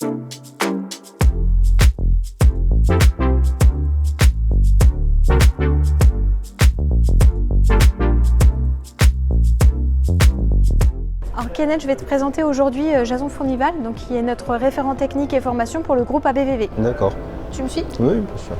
Alors Kenneth, je vais te présenter aujourd'hui Jason Fournival, donc, qui est notre référent technique et formation pour le groupe ABVV. D'accord. Tu me suis? Oui, bien sûr.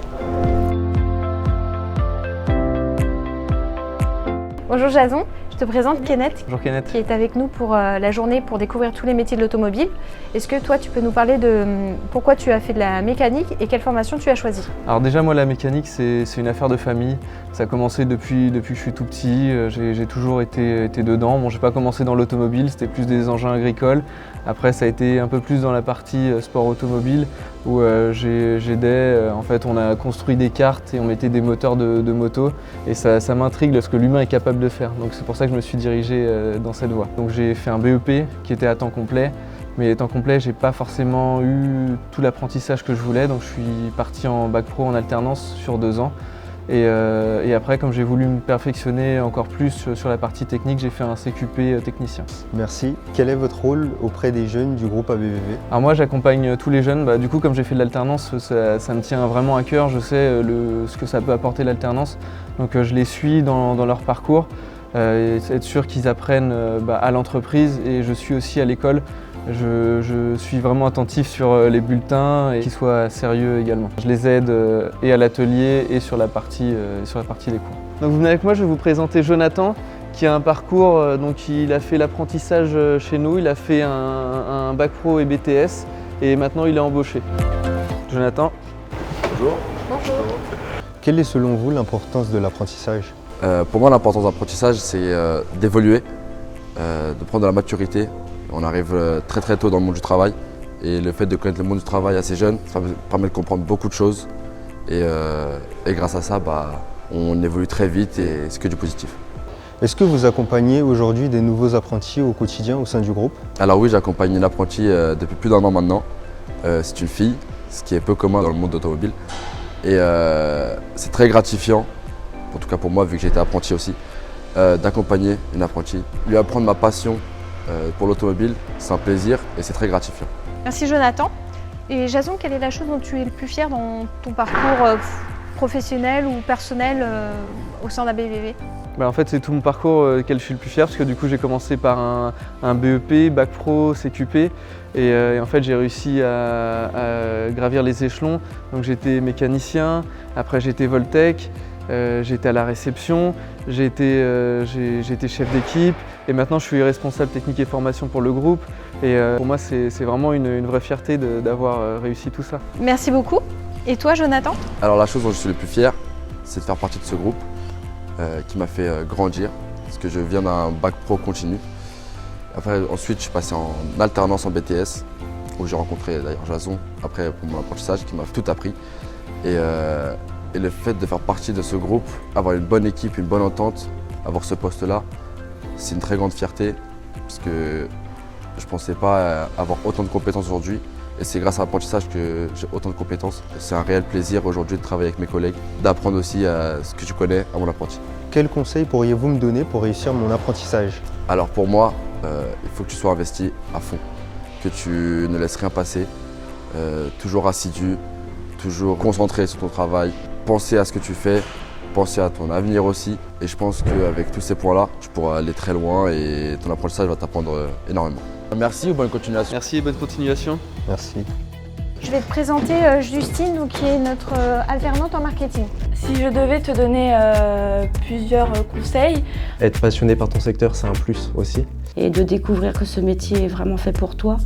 Bonjour Jason, je te présente Kenneth. Bonjour Kenneth. Qui est avec nous pour la journée pour découvrir tous les métiers de l'automobile. Est-ce que toi tu peux nous parler de pourquoi tu as fait de la mécanique et quelle formation tu as choisi? Alors déjà moi la mécanique c'est une affaire de famille. Ça a commencé depuis que je suis tout petit, j'ai toujours été dedans. Bon, j'ai pas commencé dans l'automobile, c'était plus des engins agricoles. Après ça a été un peu plus dans la partie sport automobile où j'aidais. En fait on a construit des karts et on mettait des moteurs de moto et ça m'intrigue de ce que l'humain est capable de faire. Donc c'est pour ça que je me suis dirigé dans cette voie. Donc j'ai fait un BEP qui était à temps complet. Mais à temps complet, j'ai pas forcément eu tout l'apprentissage que je voulais, donc je suis parti en bac pro en alternance sur 2 ans. Et après, comme j'ai voulu me perfectionner encore plus sur la partie technique, j'ai fait un CQP technicien. Merci. Quel est votre rôle auprès des jeunes du groupe ABVV? Alors moi, j'accompagne tous les jeunes. Du coup, comme j'ai fait de l'alternance, ça me tient vraiment à cœur. Je sais ce que ça peut apporter l'alternance. Donc je les suis dans leur parcours, être sûr qu'ils apprennent à l'entreprise, et je suis aussi à l'école. Je suis vraiment attentif sur les bulletins et qu'ils soient sérieux également. Je les aide et à l'atelier et sur la partie des cours. Donc vous venez avec moi, je vais vous présenter Jonathan qui a un parcours, donc il a fait l'apprentissage chez nous, il a fait un bac pro et BTS et maintenant il est embauché. Jonathan. Bonjour. Bonjour. Quelle est selon vous l'importance de l'apprentissage? Pour moi, l'importance de l'apprentissage, c'est d'évoluer, de prendre de la maturité. On arrive très tôt dans le monde du travail et le fait de connaître le monde du travail assez jeune, ça permet de comprendre beaucoup de choses et grâce à ça, on évolue très vite et c'est que du positif. Est-ce que vous accompagnez aujourd'hui des nouveaux apprentis au quotidien au sein du groupe? Alors oui, j'accompagne une apprentie depuis plus d'1 an maintenant. C'est une fille, ce qui est peu commun dans le monde automobile. Et c'est très gratifiant, en tout cas pour moi vu que j'ai été apprenti aussi, d'accompagner une apprentie, lui apprendre ma passion pour l'automobile, c'est un plaisir et c'est très gratifiant. Merci Jonathan. Et Jason, quelle est la chose dont tu es le plus fier dans ton parcours professionnel ou personnel au sein d'ABVV? En fait, c'est tout mon parcours auquel je suis le plus fier parce que du coup j'ai commencé par un BEP, bac pro, CQP et en fait j'ai réussi à gravir les échelons. Donc j'étais mécanicien, après j'étais Voltec, j'étais à la réception, j'ai été chef d'équipe et maintenant je suis responsable technique et formation pour le groupe. Et pour moi c'est vraiment une vraie fierté d'avoir réussi tout ça. Merci beaucoup. Et toi Jonathan? Alors la chose dont je suis le plus fier, c'est de faire partie de ce groupe qui m'a fait grandir parce que je viens d'un bac pro continu. Après, ensuite je suis passé en alternance en BTS où j'ai rencontré d'ailleurs Jason après pour mon apprentissage qui m'a tout appris. Et le fait de faire partie de ce groupe, avoir une bonne équipe, une bonne entente, avoir ce poste-là, c'est une très grande fierté parce que je ne pensais pas avoir autant de compétences aujourd'hui et c'est grâce à l'apprentissage que j'ai autant de compétences. C'est un réel plaisir aujourd'hui de travailler avec mes collègues, d'apprendre aussi ce que je connais à mon apprenti. Quels conseils pourriez-vous me donner pour réussir mon apprentissage? Alors pour moi, il faut que tu sois investi à fond, que tu ne laisses rien passer, toujours assidu, toujours concentré sur ton travail. Penser à ce que tu fais, penser à ton avenir aussi. Et je pense qu'avec tous ces points-là, tu pourras aller très loin et ton apprentissage va t'apprendre énormément. Merci ou bonne continuation. Merci et bonne continuation. Merci. Je vais te présenter Justine, donc, qui est notre alternante en marketing. Si je devais te donner plusieurs conseils. Être passionné par ton secteur, c'est un plus aussi. Et de découvrir que ce métier est vraiment fait pour toi.